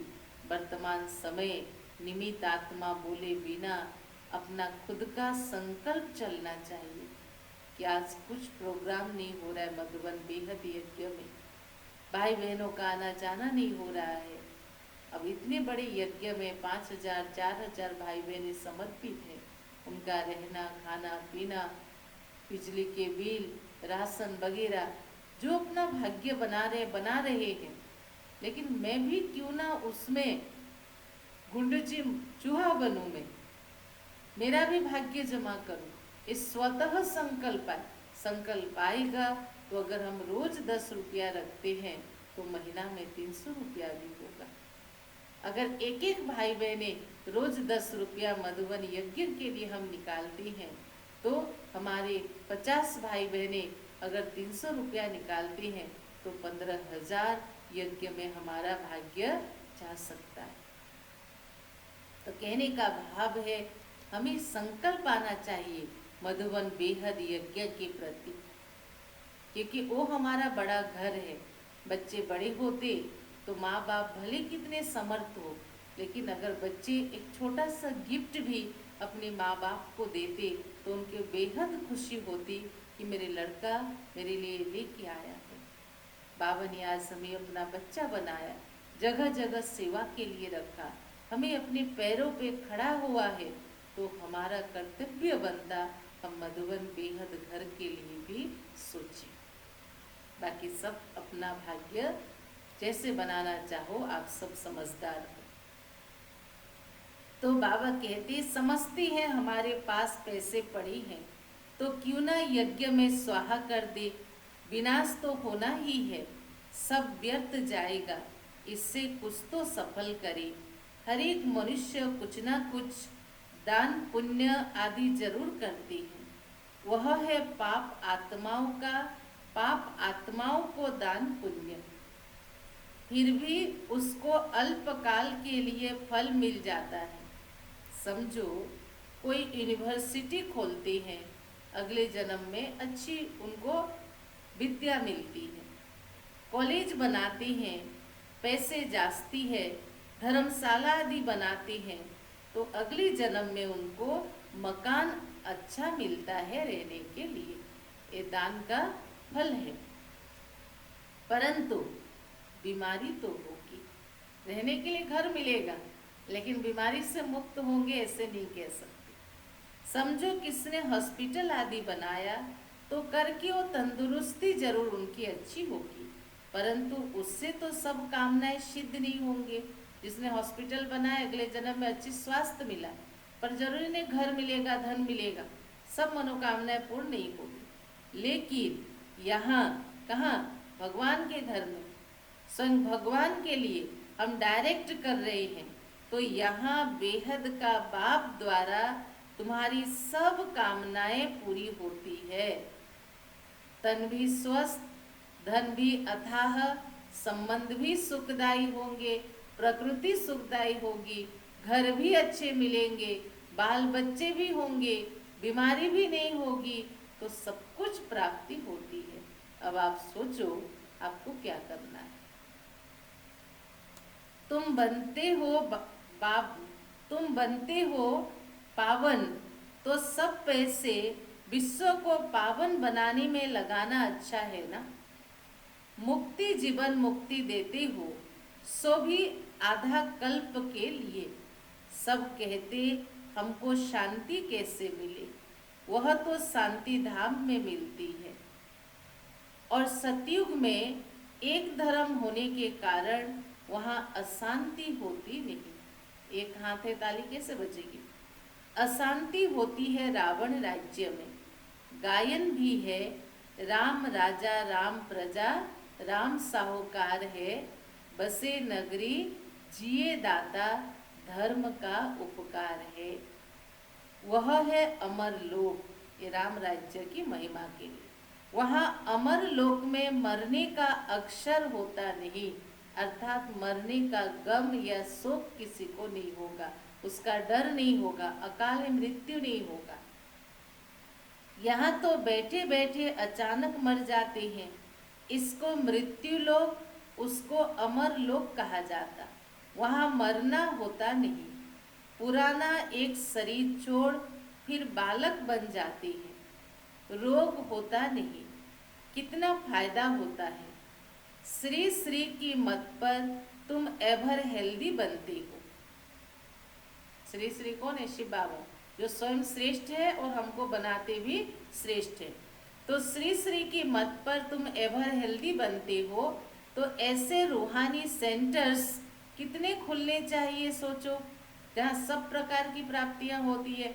वर्तमान समय निमित आत्मा बोले बिना अपना खुद का संकल्प चलना चाहिए कि आज कुछ प्रोग्राम नहीं हो रहा है मधुवन बेहद यज्ञ में, भाई बहनों का आना जाना नहीं हो रहा है। अब इतने बड़े यज्ञ में 5,000 4,000 भाई बहनें समर्पित हैं, उनका रहना खाना पीना, बिजली के बिल, राशन वगैरह जो अपना भाग्य बना रहे हैं, लेकिन मैं भी क्यों ना उसमें गुंडची चूहा बनूं, मैं मेरा भी भाग्य जमा करूं। इस स्वतः संकल्प आएगा तो अगर हम रोज 10 रुपया रखते हैं तो महीना में 300 रुपया भी होगा। अगर एक एक भाई बहने रोज 10 रुपया मधुवन यज्ञ के लिए हम निकालते हैं तो हमारे 50 भाई बहने अगर 300 रुपया निकालते हैं तो 15,000 यज्ञ में हमारा भाग्य जा सकता है। तो कहने का भाव है हमें संकल्प आना चाहिए मधुवन बेहद यज्ञ के प्रति, क्योंकि वो हमारा बड़ा घर है। बच्चे बड़े होते तो माँ बाप भले कितने समर्थ हो, लेकिन अगर बच्चे एक छोटा सा गिफ्ट भी अपने माँ बाप को देते तो उनके बेहद खुशी होती कि मेरे लड़का मेरे लिए लेके आया है। बाबा ने आज हमें अपना बच्चा बनाया, जगह जगह सेवा के लिए रखा, हमें अपने पैरों पे खड़ा हुआ है, तो हमारा कर्तव्य बनता हम मधुवन बेहद घर के लिए भी सोचें। बाकी सब अपना भाग्य जैसे बनाना चाहो, आप सब समझदार हो। तो बाबा कहते समझते हैं हमारे पास पैसे पड़े हैं तो क्यों ना यज्ञ में स्वाहा कर दे, विनाश तो होना ही है, सब व्यर्थ जाएगा, इससे कुछ तो सफल करे। हर एक मनुष्य कुछ ना कुछ दान पुण्य आदि जरूर करते हैं, वह है पाप आत्माओं को दान पुण्य, फिर भी उसको अल्पकाल के लिए फल मिल जाता है। समझो कोई यूनिवर्सिटी खोलते हैं, अगले जन्म में अच्छी उनको विद्या मिलती है, कॉलेज बनाते हैं, पैसे जास्ती है, धर्मशाला आदि बनाते हैं, तो अगले जन्म में उनको मकान अच्छा मिलता है रहने के लिए, ये दान का फल है। परंतु बीमारी तो होगी, रहने के लिए घर मिलेगा लेकिन बीमारी से मुक्त होंगे ऐसे नहीं कह सकते। समझो किसने हॉस्पिटल आदि बनाया तो करके वो तंदुरुस्ती जरूर उनकी अच्छी होगी, परंतु उससे तो सब कामनाएं सिद्ध नहीं होंगे। जिसने हॉस्पिटल बनाया अगले जन्म में अच्छी स्वास्थ्य मिला, पर जरूरी नहीं घर मिलेगा धन मिलेगा, सब मनोकामनाएं पूर्ण नहीं होगी। लेकिन यहाँ कहाँ भगवान के घर में स्वयं भगवान के लिए हम डायरेक्ट कर रहे हैं, तो यहाँ बेहद का बाप द्वारा तुम्हारी सब कामनाएं पूरी होती है। तन भी स्वस्थ, धन भी अथाह, संबंध भी सुखदायी होंगे, प्रकृति सुखदायी होगी, घर भी अच्छे मिलेंगे, बाल बच्चे भी होंगे, बीमारी भी नहीं होगी, तो सब कुछ प्राप्ति होती है। अब आप सोचो आपको क्या करना है। तुम बनते हो पावन, तो सब पैसे विश्व को पावन बनाने में लगाना अच्छा है ना। मुक्ति जीवन मुक्ति देते हो, सो भी आधा कल्प के लिए। सब कहते हमको शांति कैसे मिले, वह तो शांति धाम में मिलती है। और सतयुग में एक धर्म होने के कारण वहाँ अशांति होती नहीं। एक हाथ है ताली कैसे बजेगी। अशांति होती है रावण राज्य में। गायन भी है, राम राजा राम प्रजा, राम साहूकार है, बसे नगरी जिए दाता, धर्म का उपकार है। वह है अमर लोक, ये राम राज्य की महिमा के लिए। वहाँ अमर लोक में मरने का अक्षर होता नहीं, अर्थात मरने का गम या शोक किसी को नहीं होगा, उसका डर नहीं होगा, अकाल मृत्यु नहीं होगा। यहाँ तो बैठे बैठे अचानक मर जाते हैं, इसको मृत्यु लोक, उसको अमर लोक कहा जाता। वहाँ मरना होता नहीं, पुराना एक शरीर छोड़ फिर बालक बन जाते हैं, रोग होता नहीं, कितना फायदा होता है। श्री श्री की मत पर तुम एवर हेल्दी बनते हो। श्री श्री कौन है? शिव बाबा, जो स्वयं श्रेष्ठ है और हमको बनाते भी श्रेष्ठ है। तो श्री श्री की मत पर तुम एवर हेल्दी बनते हो। तो ऐसे रूहानी सेंटर्स कितने खुलने चाहिए सोचो, जहाँ सब प्रकार की प्राप्तियां होती है।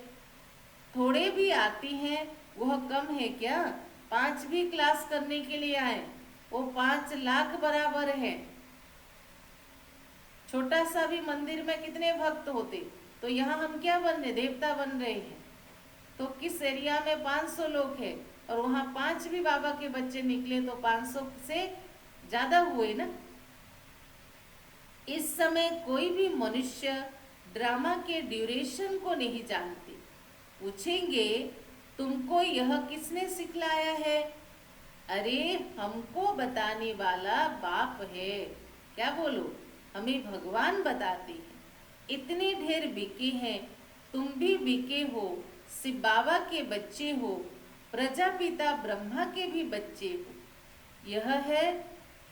थोड़े भी आती हैं वह कम है क्या? 5वीं क्लास करने के लिए आए, वो 5 लाख बराबर है। छोटा सा भी मंदिर में कितने भक्त होते, तो यहाँ हम क्या बन रहे? देवता बन रहे हैं। तो किस एरिया में 500 लोग हैं और वहाँ 5 भी बाबा के बच्चे निकले तो 500 से ज्यादा हुए ना। इस समय कोई भी मनुष्य ड्रामा के ड्यूरेशन को नहीं जानते। पूछेंगे तुमको यह किसने सिखलाया है? अरे हमको बताने वाला बाप है। क्या बोलो? हमें भगवान बताते हैं। इतने ढेर बिके हैं, तुम भी बिके हो, शिव बाबा के बच्चे हो, प्रजापिता ब्रह्मा के भी बच्चे हो। यह है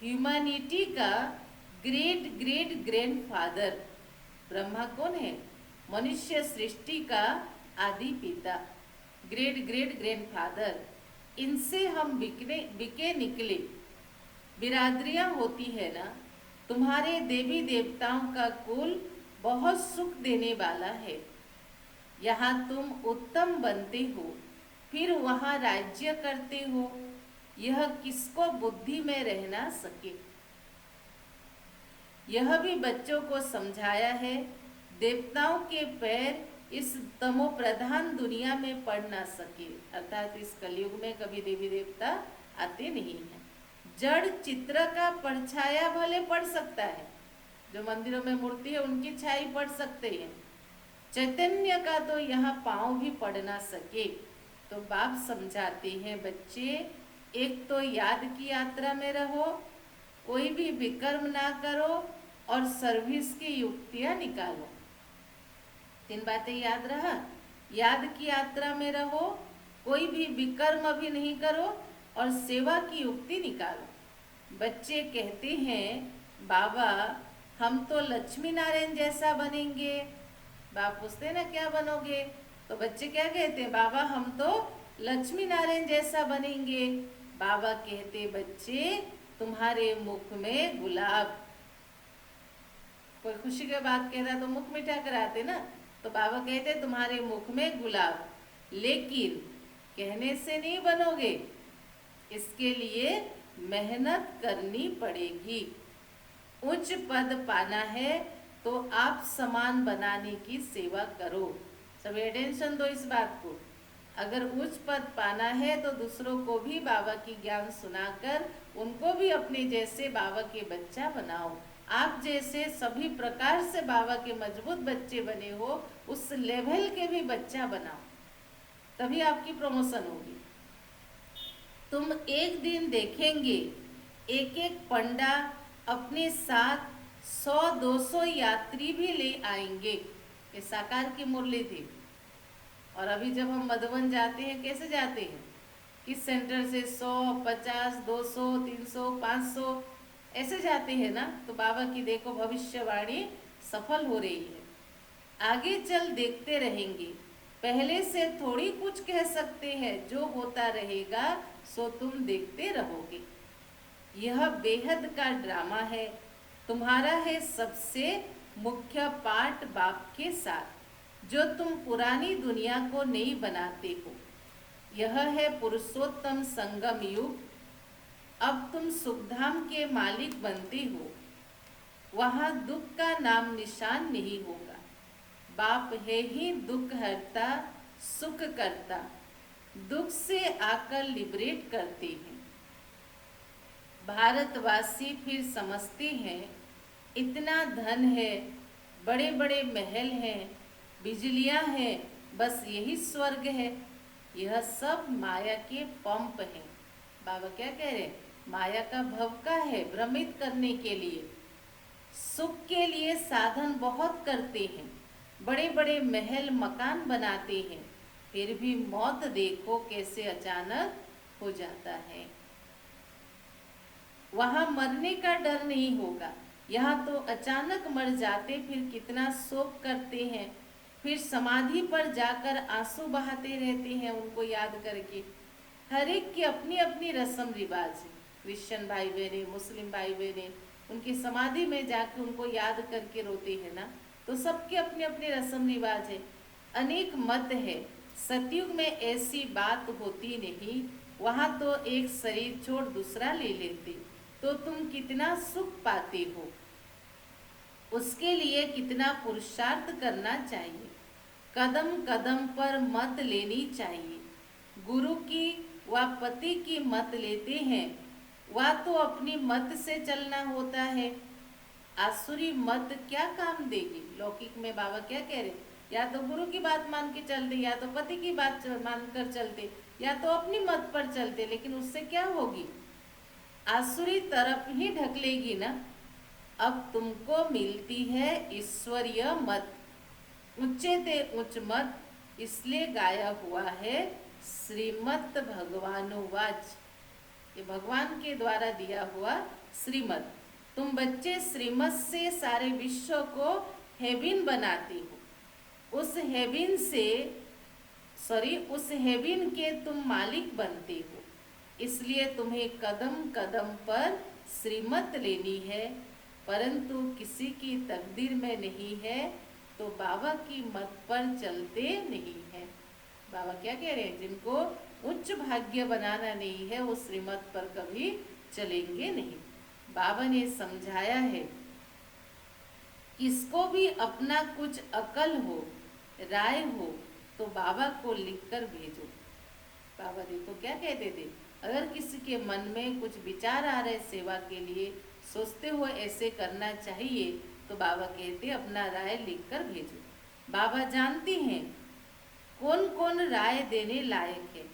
ह्यूमैनिटी का ग्रेट ग्रेट ग्रैंडफादर। ब्रह्मा कौन है? मनुष्य सृष्टि का आदि पिता, ग्रेट ग्रेट ग्रैंडफादर। इनसे हम बिके निकले। बिरादरियां होती है ना, तुम्हारे देवी देवताओं का कुल बहुत सुख देने वाला है। यहाँ तुम उत्तम बनते हो, फिर वहाँ राज्य करते हो। यह किसको बुद्धि में रहना सके। यह भी बच्चों को समझाया है। देवताओं के पैर इस तमो प्रधान दुनिया में पड़ ना सके, अर्थात इस कलयुग में कभी देवी देवता आते नहीं हैं। जड़ चित्र का परछाया भले पड़ सकता है, जो मंदिरों में मूर्ति है उनकी छाई पड़ सकते हैं, चैतन्य का तो यहाँ पांव भी पड़ ना सके। तो बाप समझाते हैं, बच्चे एक तो याद की यात्रा में रहो, कोई भी विकर्म ना करो और सर्विस की युक्तियां निकालो। 3 बातें याद रहा। याद की यात्रा में रहो, कोई भी विकर्म भी नहीं करो और सेवा की युक्ति निकालो। बच्चे कहते हैं, बाबा हम तो लक्ष्मी नारायण जैसा बनेंगे। बाप पूछते हैं ना क्या बनोगे, तो बच्चे क्या कहते हैं? बाबा हम तो लक्ष्मी नारायण जैसा बनेंगे। बाबा कहते, बच्चे तुम्हारे मुख में गुलाब। कोई खुशी की बात कहता तो मुख मीठा कराते ना, तो बाबा कहते तुम्हारे मुख में गुलाब। लेकिन कहने से नहीं बनोगे, इसके लिए मेहनत करनी पड़ेगी। उच्च पद पाना है तो आप समान बनाने की सेवा करो। सब अटेंशन दो इस बात को। अगर उच्च पद पाना है तो दूसरों को भी बाबा की ज्ञान सुनाकर उनको भी अपने जैसे बाबा के बच्चा बनाओ। आप जैसे सभी प्रकार से बाबा के मजबूत बच्चे बने हो, उस लेवल के भी बच्चा बनाओ, तभी आपकी प्रमोशन होगी। तुम एक दिन देखेंगे एक एक पंडा अपने साथ 100-200 यात्री भी ले आएंगे। ये साकार की मुरली थी। और अभी जब हम मधुबन जाते हैं, कैसे जाते हैं? किस सेंटर से? 100, 50, 200, 300, 500 ऐसे जाते हैं ना। तो बाबा की देखो भविष्यवाणी सफल हो रही है। आगे चल देखते रहेंगे, पहले से थोड़ी कुछ कह सकते हैं, जो होता रहेगा सो तुम देखते रहोगे। यह बेहद का ड्रामा है, तुम्हारा है सबसे मुख्य पाठ बाप के साथ, जो तुम पुरानी दुनिया को नहीं बनाते हो। यह है पुरुषोत्तम संगम युग। अब तुम सुखधाम के मालिक बनते हो, वहाँ दुख का नाम निशान नहीं होगा। बाप है ही दुख हरता, सुख करता, दुख से आकर लिबरेट करते हैं। भारतवासी फिर समझते हैं इतना धन है, बड़े बड़े महल हैं, बिजलियां हैं, बस यही स्वर्ग है। यह सब माया के पंप हैं। बाबा क्या कह रहे हैं? माया का भवका है भ्रमित करने के लिए। सुख के लिए साधन बहुत करते हैं, बड़े बड़े महल मकान बनाते हैं, फिर भी मौत देखो कैसे अचानक हो जाता है। वहां मरने का डर नहीं होगा, यहाँ तो अचानक मर जाते, फिर कितना शोक करते हैं, फिर समाधि पर जाकर आंसू बहाते रहते हैं उनको याद करके। हर एक की अपनी अपनी रस्म रिवाज है। क्रिश्चियन भाई बहने, मुस्लिम भाई बहने उनकी समाधि में जाकर उनको याद करके रोते हैं ना, तो सबके अपने अपने रस्म रिवाज है। अनेक मत है। सतयुग में ऐसी बात होती नहीं, वहां तो एक शरीर छोड़ दूसरा ले लेते, तो तुम कितना सुख पाते हो, उसके लिए कितना पुरुषार्थ करना चाहिए। कदम कदम पर मत लेनी चाहिए। गुरु की व पति की मत लेते हैं, वह तो अपनी मत से चलना होता है। आसुरी मत क्या काम देगी? लौकिक में बाबा क्या कह रहे? या तो गुरु की बात मान के चलते, या तो पति की बात मानकर चलते, या तो अपनी मत पर चलते, लेकिन उससे क्या होगी? आसुरी तरफ ही ढकलेगी ना। अब तुमको मिलती है ईश्वरीय मत, ऊंचे ते उच्च मत, इसलिए गाया हुआ है श्रीमत भगवानुवाच। ये भगवान के द्वारा दिया हुआ श्रीमत। तुम बच्चे श्रीमत से सारे विश्व को हेबिन बनाते हो। उस हेबिन से उस हेबिन के तुम मालिक बनते हो। इसलिए तुम्हें कदम कदम पर श्रीमत लेनी है, परंतु किसी की तकदीर में नहीं है तो बाबा की मत पर चलते नहीं है। बाबा क्या कह रहे हैं? जिनको उच्च भाग्य बनाना नहीं है वो श्रीमत पर कभी चलेंगे नहीं। बाबा ने समझाया है, किसको भी अपना कुछ अकल हो, राय हो, तो बाबा को लिखकर भेजो। बाबा देखो क्या कहते थे, अगर किसी के मन में कुछ विचार आ रहे सेवा के लिए, सोचते हो ऐसे करना चाहिए, तो बाबा कहते अपना राय लिखकर भेजो। बाबा जानती हैं कौन कौन राय देने लायक है।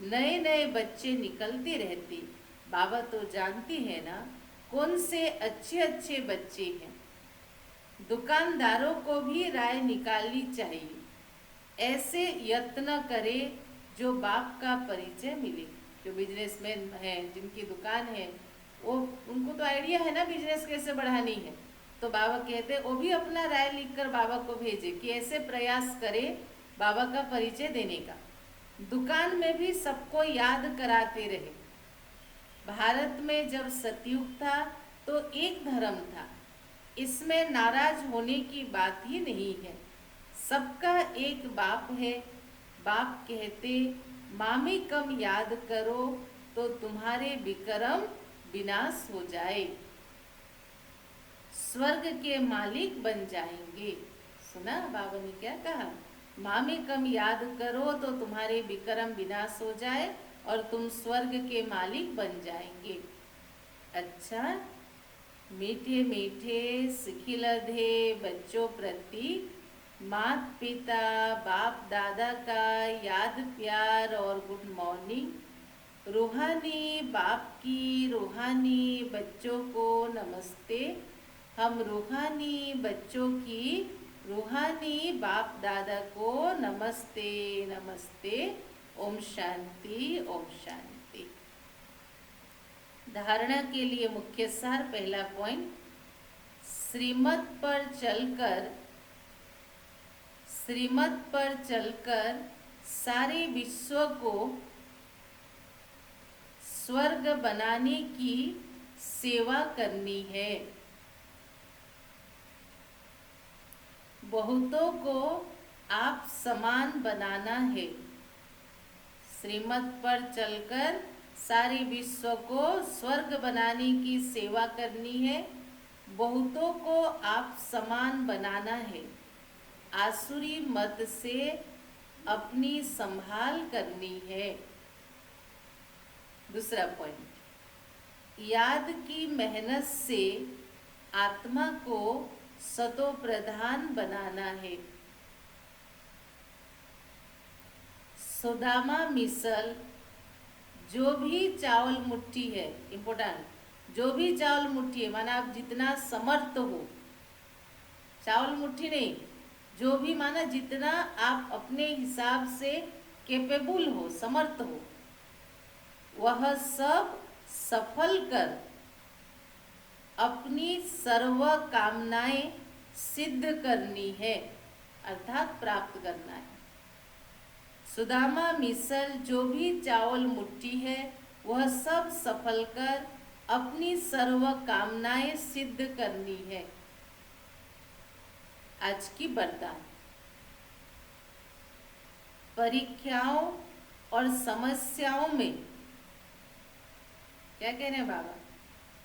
नए नए बच्चे निकलते रहते, बाबा तो जानती है ना कौन से अच्छे अच्छे बच्चे हैं। दुकानदारों को भी राय निकालनी चाहिए। ऐसे यत्न करे जो बाप का परिचय मिले। जो बिजनेसमैन हैं, जिनकी दुकान है, वो उनको तो आइडिया है ना बिजनेस कैसे बढ़ानी है, तो बाबा कहते वो भी अपना राय लिखकर बाबा को भेजे कि ऐसे प्रयास करे बाबा का परिचय देने का। दुकान में भी सबको याद कराते रहे। भारत में जब सतयुग था तो एक धर्म था, इसमें नाराज होने की बात ही नहीं है। सबका एक बाप है। बाप कहते मामी कम याद करो तो तुम्हारे विक्रम विनाश हो जाए, स्वर्ग के मालिक बन जाएंगे। सुना बाबा ने क्या कहा? मामी कम याद करो तो तुम्हारे विक्रम विनाश हो जाए और तुम स्वर्ग के मालिक बन जाएंगे। अच्छा, मीठे मीठे सिखिलधे बच्चों प्रति माता पिता बाप दादा का याद प्यार और गुड मॉर्निंग। रूहानी बाप की रूहानी बच्चों को नमस्ते। हम रूहानी बच्चों की रूहानी बाप दादा को नमस्ते नमस्ते। ओम शांति ओम शांति। धारणा के लिए मुख्य सार, पहला पॉइंट, श्रीमत पर चलकर सारे विश्व को स्वर्ग बनाने की सेवा करनी है। बहुतों को आप समान बनाना है। श्रीमत पर चलकर सारे विश्व को स्वर्ग बनाने की सेवा करनी है। बहुतों को आप समान बनाना है। आसुरी मत से अपनी संभाल करनी है। दूसरा पॉइंट, याद की मेहनत से आत्मा को सतो प्रधान बनाना है। सुदामा मिसल, जो भी चावल मुट्ठी है, इम्पोर्टेंट, जो भी चावल मुट्ठी है माना आप जितना समर्थ हो, चावल मुट्ठी नहीं, जो भी माना जितना आप अपने हिसाब से कैपेबल हो, समर्थ हो, वह सब सफल कर अपनी सर्व कामनाएं सिद्ध करनी है, अर्थात प्राप्त करना है। सुदामा मिसल, जो भी चावल मुट्ठी है, वह सब सफल कर अपनी सर्व कामनाएं सिद्ध करनी है। आज की वरदान, परीक्षाओं और समस्याओं में, क्या कह रहे हैं बाबा,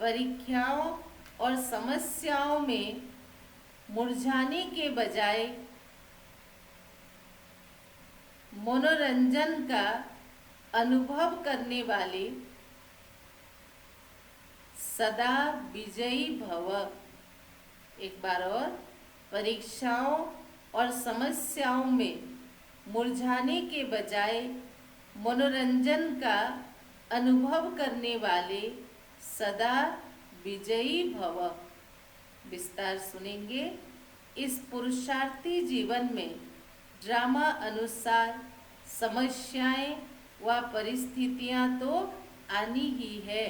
परीक्षाओं और समस्याओं में मुरझाने के बजाय मनोरंजन का अनुभव करने वाले सदा विजयी भव। एक बार और, परीक्षाओं और समस्याओं में मुरझाने के बजाय मनोरंजन का अनुभव करने वाले सदा विजयी भव। विस्तार सुनेंगे। इस पुरुषार्थी जीवन में ड्रामा अनुसार समस्याएं व परिस्थितियां तो आनी ही है।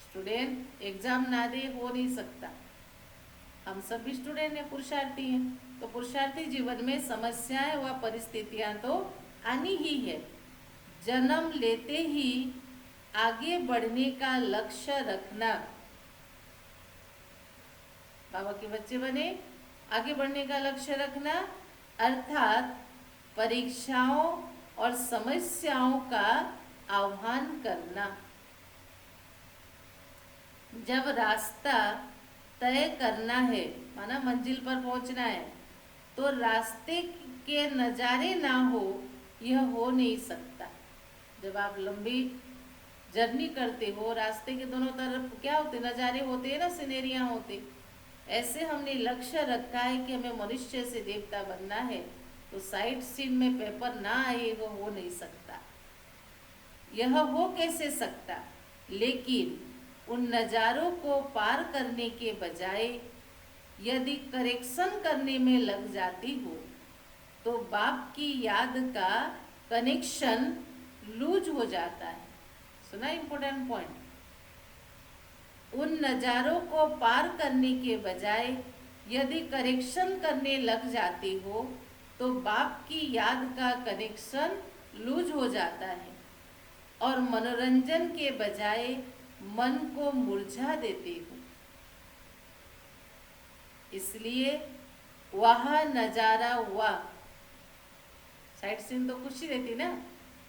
स्टूडेंट एग्जाम ना दे हो नहीं सकता, हम सब भी स्टूडेंट हैं, पुरुषार्थी हैं, तो पुरुषार्थी जीवन में समस्याएं व परिस्थितियां तो आनी ही है। जन्म लेते ही आगे बढ़ने का लक्ष्य रखना, बाबा के बच्चे बने, आगे बढ़ने का लक्ष्य रखना, अर्थात परीक्षाओं और समस्याओं का आह्वान करना। जब रास्ता तय करना है, माना मंजिल पर पहुंचना है, तो रास्ते के नज़ारे ना हो, यह हो नहीं सकता। जब आप लंबी जर्नी करते हो, रास्ते के दोनों तरफ क्या होते, नज़ारे होते हैं ना, सिनेरियाँ होते। ऐसे हमने लक्ष्य रखा है कि हमें मनुष्य से देवता बनना है, तो साइड सीन में पेपर ना आए, वो हो नहीं सकता। यह हो कैसे सकता, लेकिन उन नज़ारों को पार करने के बजाय यदि करेक्शन करने में लग जाती हो, तो बाप की याद का कनेक्शन लूज हो जाता है। सुना इम्पोर्टेंट पॉइंट, उन नज़ारों को पार करने के बजाय यदि करेक्शन करने लग जाती हो, तो बाप की याद का कनेक्शन लूज हो जाता है और मनोरंजन के बजाय मन को मुरझा देते हो। इसलिए वह नजारा हुआ, साइड सीन तो खुशी देती ना,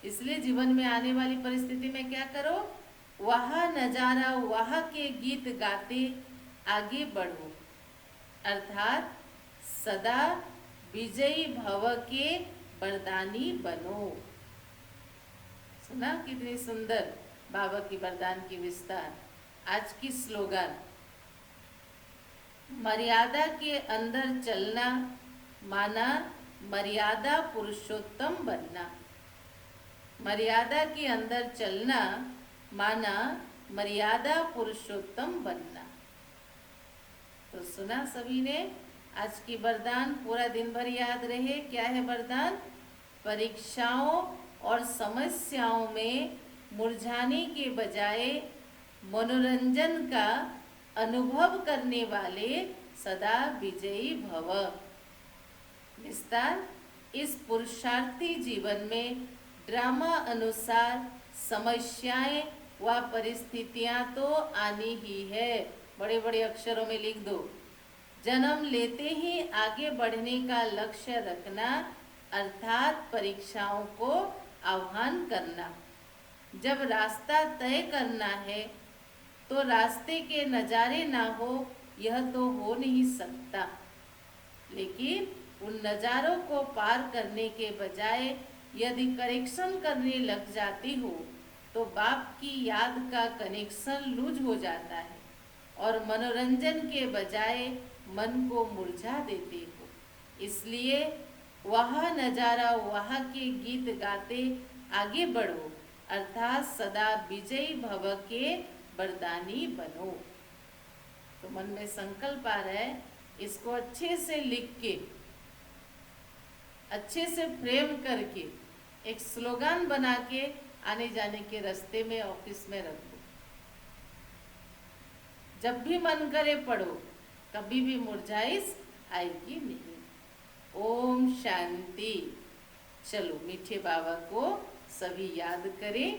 इसलिए जीवन में आने वाली परिस्थिति में क्या करो, वह नजारा वह के गीत गाते आगे बढ़ो, अर्थात सदा विजयी भव के वरदानी बनो। सुना कितनी सुंदर बाबा की वरदान की विस्तार। आज की स्लोगन, मर्यादा के अंदर चलना माना मर्यादा पुरुषोत्तम बनना। मर्यादा के अंदर चलना माना मर्यादा पुरुषोत्तम बनना। तो सुना सभी ने, आज की वरदान पूरा दिन भर याद रहे। क्या है वरदान, परीक्षाओं और समस्याओं में मुरझाने के बजाय मनोरंजन का अनुभव करने वाले सदा विजयी भव। विस्तार, इस पुरुषार्थी जीवन में ड्रामा अनुसार समस्याएं व परिस्थितियां तो आनी ही है। बड़े बड़े अक्षरों में लिख दो। जन्म लेते ही आगे बढ़ने का लक्ष्य रखना, अर्थात परीक्षाओं को आह्वान करना। जब रास्ता तय करना है, तो रास्ते के नज़ारे ना हो, यह तो हो नहीं सकता। लेकिन उन नज़ारों को पार करने के बजाय यदि करेक्शन करने लग जाती हो, तो बाप की याद का कनेक्शन लूज हो जाता है और मनोरंजन के बजाय मन को मुरझा देते हो। इसलिए वह नजारा, वह के गीत गाते आगे बढ़ो, अर्थात सदा विजयी भव के वरदानी बनो। तो मन में संकल्प आ रहा है, इसको अच्छे से लिख के, अच्छे से फ्रेम करके, एक स्लोगन बना के आने जाने के रास्ते में, ऑफिस में रखो। जब भी मन करे पढ़ो, कभी भी मुरझाइश आएगी नहीं। ओम शांति। चलो मीठे बाबा को सभी याद करें।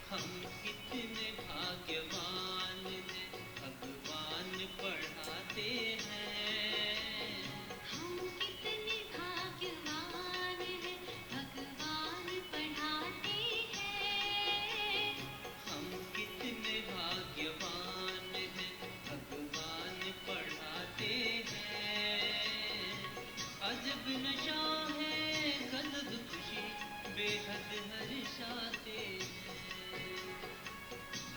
हम कितने भाग्यवान हैं, भगवान पढ़ाते हैं। हम कितने भाग्यवान हैं, भगवान पढ़ाते हैं। हम कितने भाग्यवान हैं, भगवान पढ़ाते हैं। अजब नशा है, गजब खुशी, बेहद हर्षाते हैं।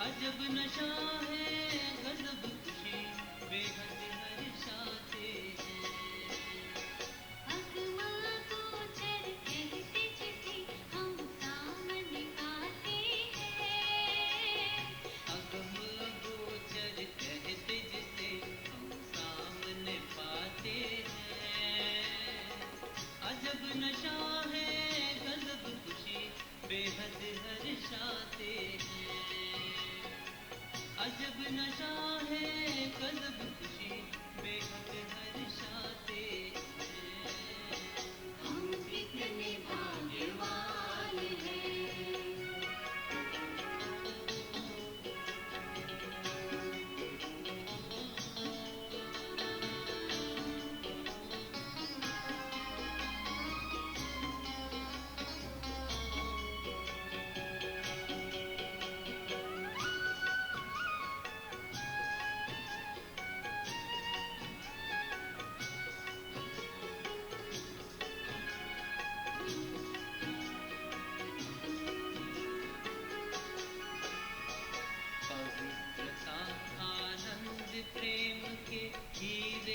अजब नशा है, गजब खुशी, बेहद हर्षाते हैं। अगमा गोचर कहते जिसे हम सामने आते हैं। अगम गोचर कहते जिसे हम सामने पाते हैं। अजब नशा है, गजब खुशी, बेहद हर्षाते हैं। अजब नशा है, गजब खुशी, बेहद हर्षाते हैं। हम कितने भाग्यवान हैं। पवित्रता, आनंद, प्रेम के हीरे